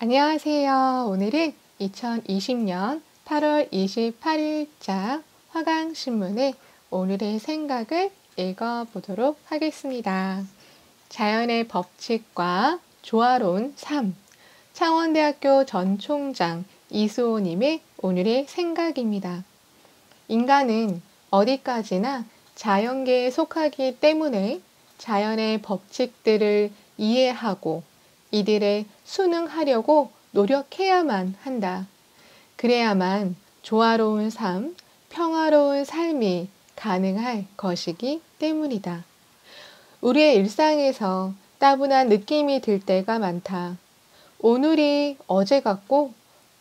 안녕하세요. 오늘은 2020년 8월 28일자 화강신문의 오늘의 생각을 읽어보도록 하겠습니다. 자연의 법칙과 조화로운 삶, 창원대학교 전 총장 이수호님의 오늘의 생각입니다. 인간은 어디까지나 자연계에 속하기 때문에 자연의 법칙들을 이해하고 이들에 순응하려고 노력해야만 한다. 그래야만 조화로운 삶, 평화로운 삶이 가능할 것이기 때문이다. 우리의 일상에서 따분한 느낌이 들 때가 많다. 오늘이 어제 같고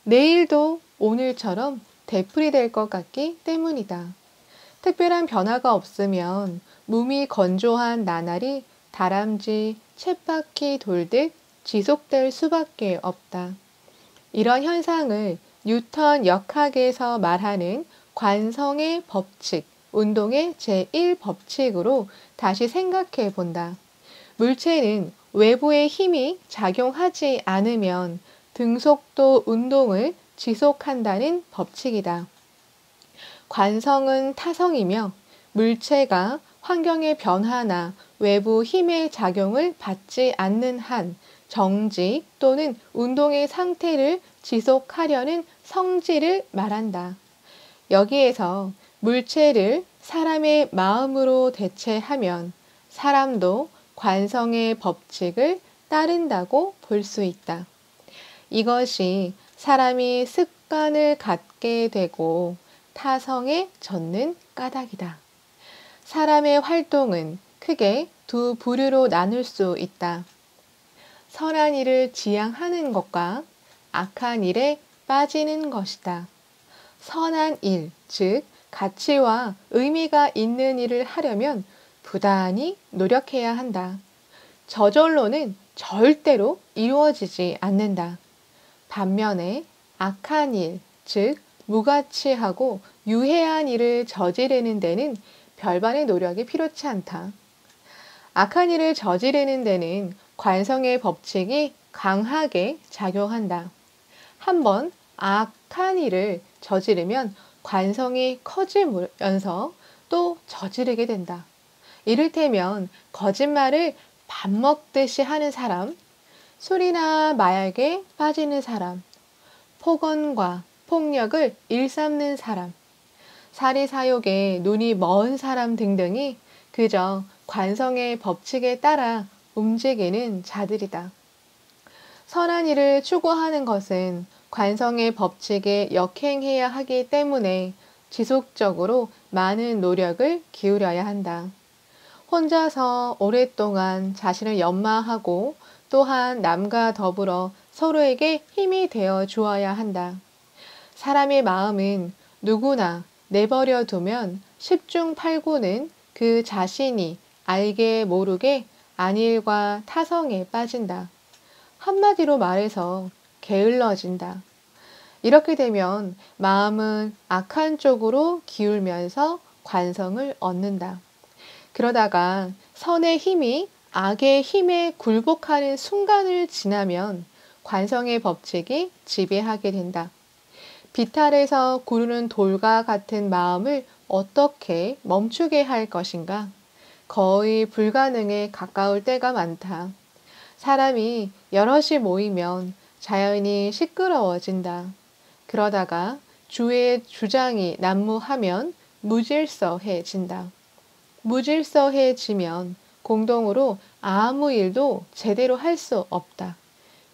내일도 오늘처럼 되풀이될 것 같기 때문이다. 특별한 변화가 없으면 몸이 건조한 나날이 다람쥐 쳇바퀴 돌듯 지속될 수밖에 없다. 이런 현상을 뉴턴 역학에서 말하는 관성의 법칙, 운동의 제1법칙으로 다시 생각해 본다. 물체는 외부의 힘이 작용하지 않으면 등속도 운동을 지속한다는 법칙이다. 관성은 타성이며 물체가 환경의 변화나 외부 힘의 작용을 받지 않는 한 정지 또는 운동의 상태를 지속하려는 성질을 말한다. 여기에서 물체를 사람의 마음으로 대체하면 사람도 관성의 법칙을 따른다고 볼 수 있다. 이것이 사람이 습관을 갖게 되고 타성에 젖는 까닭이다. 사람의 활동은 크게 두 부류로 나눌 수 있다. 선한 일을 지향하는 것과 악한 일에 빠지는 것이다. 선한 일, 즉 가치와 의미가 있는 일을 하려면 부단히 노력해야 한다. 저절로는 절대로 이루어지지 않는다. 반면에 악한 일, 즉 무가치하고 유해한 일을 저지르는 데는 별반의 노력이 필요치 않다. 악한 일을 저지르는 데는 관성의 법칙이 강하게 작용한다. 한번 악한 일을 저지르면 관성이 커지면서 또 저지르게 된다. 이를테면 거짓말을 밥 먹듯이 하는 사람, 술이나 마약에 빠지는 사람, 폭언과 폭력을 일삼는 사람, 사리사욕에 눈이 먼 사람 등등이 그저 관성의 법칙에 따라 움직이는 자들이다. 선한 일을 추구하는 것은 관성의 법칙에 역행해야 하기 때문에 지속적으로 많은 노력을 기울여야 한다. 혼자서 오랫동안 자신을 연마하고 또한 남과 더불어 서로에게 힘이 되어 주어야 한다. 사람의 마음은 누구나 내버려 두면 10중 8구는 그 자신이 알게 모르게 안일과 타성에 빠진다. 한마디로 말해서 게을러진다. 이렇게 되면 마음은 악한 쪽으로 기울면서 관성을 얻는다. 그러다가 선의 힘이 악의 힘에 굴복하는 순간을 지나면 관성의 법칙이 지배하게 된다. 비탈에서 구르는 돌과 같은 마음을 어떻게 멈추게 할 것인가? 거의 불가능에 가까울 때가 많다. 사람이 여럿이 모이면 자연히 시끄러워진다. 그러다가 주의 주장이 난무하면 무질서해진다. 무질서해지면 공동으로 아무 일도 제대로 할 수 없다.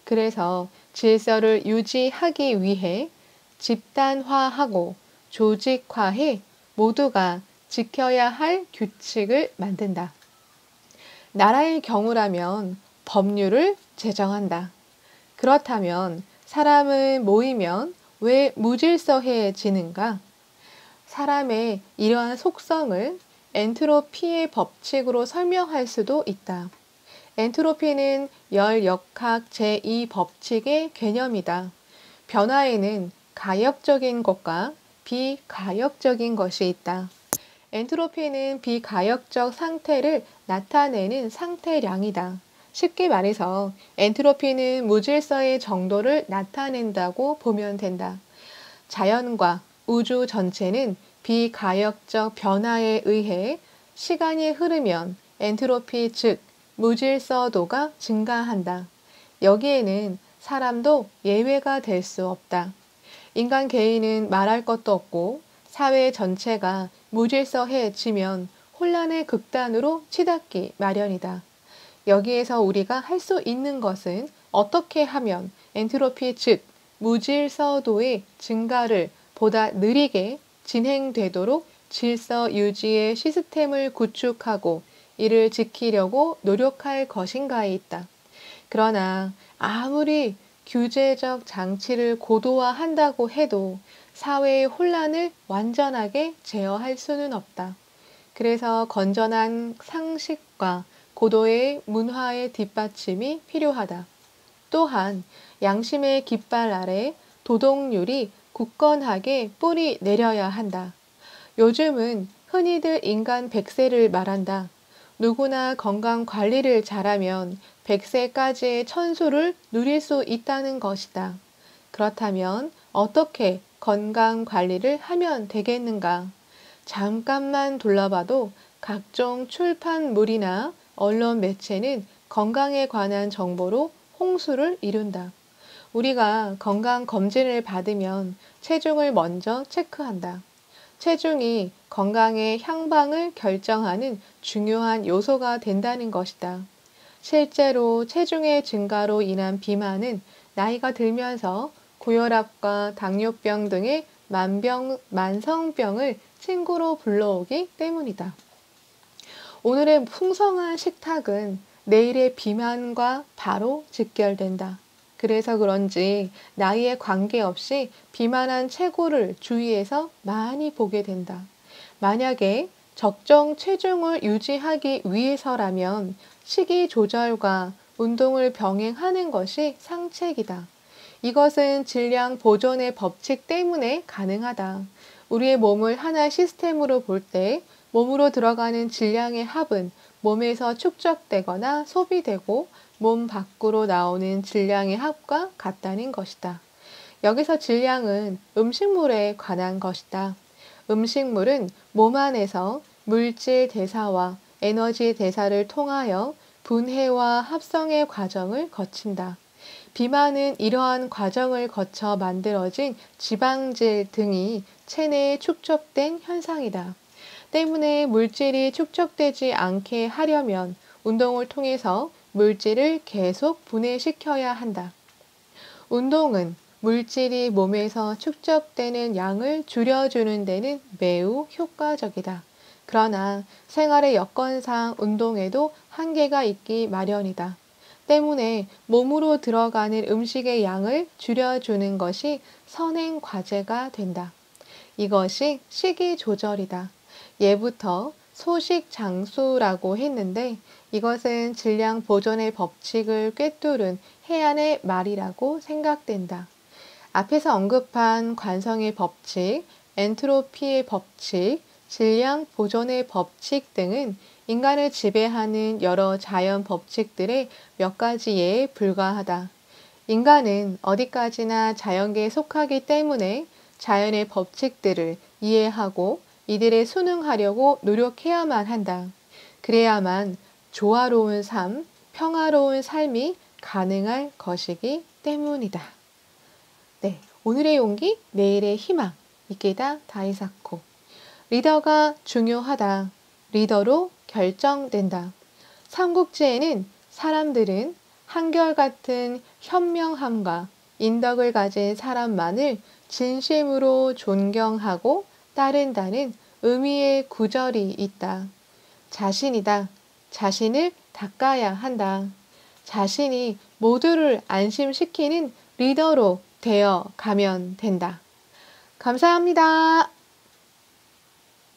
그래서 질서를 유지하기 위해 집단화하고 조직화해 모두가 지켜야 할 규칙을 만든다. 나라의 경우라면 법률을 제정한다. 그렇다면 사람은 모이면 왜 무질서해지는가? 사람의 이러한 속성을 엔트로피의 법칙으로 설명할 수도 있다. 엔트로피는 열역학 제2법칙의 개념이다. 변화에는 가역적인 것과 비가역적인 것이 있다. 엔트로피는 비가역적 상태를 나타내는 상태량이다. 쉽게 말해서 엔트로피는 무질서의 정도를 나타낸다고 보면 된다. 자연과 우주 전체는 비가역적 변화에 의해 시간이 흐르면 엔트로피 즉 무질서도가 증가한다. 여기에는 사람도 예외가 될 수 없다. 인간 개인은 말할 것도 없고 사회 전체가 무질서해지면 혼란의 극단으로 치닫기 마련이다. 여기에서 우리가 할 수 있는 것은 어떻게 하면 엔트로피 즉 무질서도의 증가를 보다 느리게 진행되도록 질서 유지의 시스템을 구축하고 이를 지키려고 노력할 것인가에 있다. 그러나 아무리 규제적 장치를 고도화한다고 해도 사회의 혼란을 완전하게 제어할 수는 없다. 그래서 건전한 상식과 고도의 문화의 뒷받침이 필요하다. 또한 양심의 깃발 아래 도덕률이 굳건하게 뿌리 내려야 한다. 요즘은 흔히들 인간 100세를 말한다. 누구나 건강 관리를 잘하면 100세까지의 천수를 누릴 수 있다는 것이다. 그렇다면 어떻게 건강 관리를 하면 되겠는가? 잠깐만 둘러봐도 각종 출판물이나 언론 매체는 건강에 관한 정보로 홍수를 이룬다. 우리가 건강 검진을 받으면 체중을 먼저 체크한다. 체중이 건강의 향방을 결정하는 중요한 요소가 된다는 것이다. 실제로 체중의 증가로 인한 비만은 나이가 들면서 고혈압과 당뇨병 등의 만성병을 친구로 불러오기 때문이다. 오늘의 풍성한 식탁은 내일의 비만과 바로 직결된다. 그래서 그런지 나이에 관계없이 비만한 체구를 주위에서 많이 보게 된다. 만약에 적정 체중을 유지하기 위해서라면 식이 조절과 운동을 병행하는 것이 상책이다. 이것은 질량 보존의 법칙 때문에 가능하다. 우리의 몸을 하나의 시스템으로 볼 때 몸으로 들어가는 질량의 합은 몸에서 축적되거나 소비되고 몸 밖으로 나오는 질량의 합과 같다는 것이다. 여기서 질량은 음식물에 관한 것이다. 음식물은 몸 안에서 물질 대사와 에너지 대사를 통하여 분해와 합성의 과정을 거친다. 비만은 이러한 과정을 거쳐 만들어진 지방질 등이 체내에 축적된 현상이다. 때문에 물질이 축적되지 않게 하려면 운동을 통해서 물질을 계속 분해시켜야 한다. 운동은 물질이 몸에서 축적되는 양을 줄여주는 데는 매우 효과적이다. 그러나 생활의 여건상 운동에도 한계가 있기 마련이다. 때문에 몸으로 들어가는 음식의 양을 줄여주는 것이 선행 과제가 된다. 이것이 식이 조절이다. 예부터 소식 장수라고 했는데 이것은 질량 보존의 법칙을 꿰뚫은 해안의 말이라고 생각된다. 앞에서 언급한 관성의 법칙, 엔트로피의 법칙, 질량 보존의 법칙 등은 인간을 지배하는 여러 자연 법칙들의 몇 가지에 불과하다. 인간은 어디까지나 자연계에 속하기 때문에 자연의 법칙들을 이해하고 이들에 순응하려고 노력해야만 한다. 그래야만 조화로운 삶, 평화로운 삶이 가능할 것이기 때문이다. 네, 오늘의 용기, 내일의 희망. 이케다 다이사코. 리더가 중요하다. 리더로 결정된다. 삼국지에는 사람들은 한결같은 현명함과 인덕을 가진 사람만을 진심으로 존경하고 따른다는 의미의 구절이 있다. 자신이다. 자신을 닦아야 한다. 자신이 모두를 안심시키는 리더로 되어 가면 된다. 감사합니다.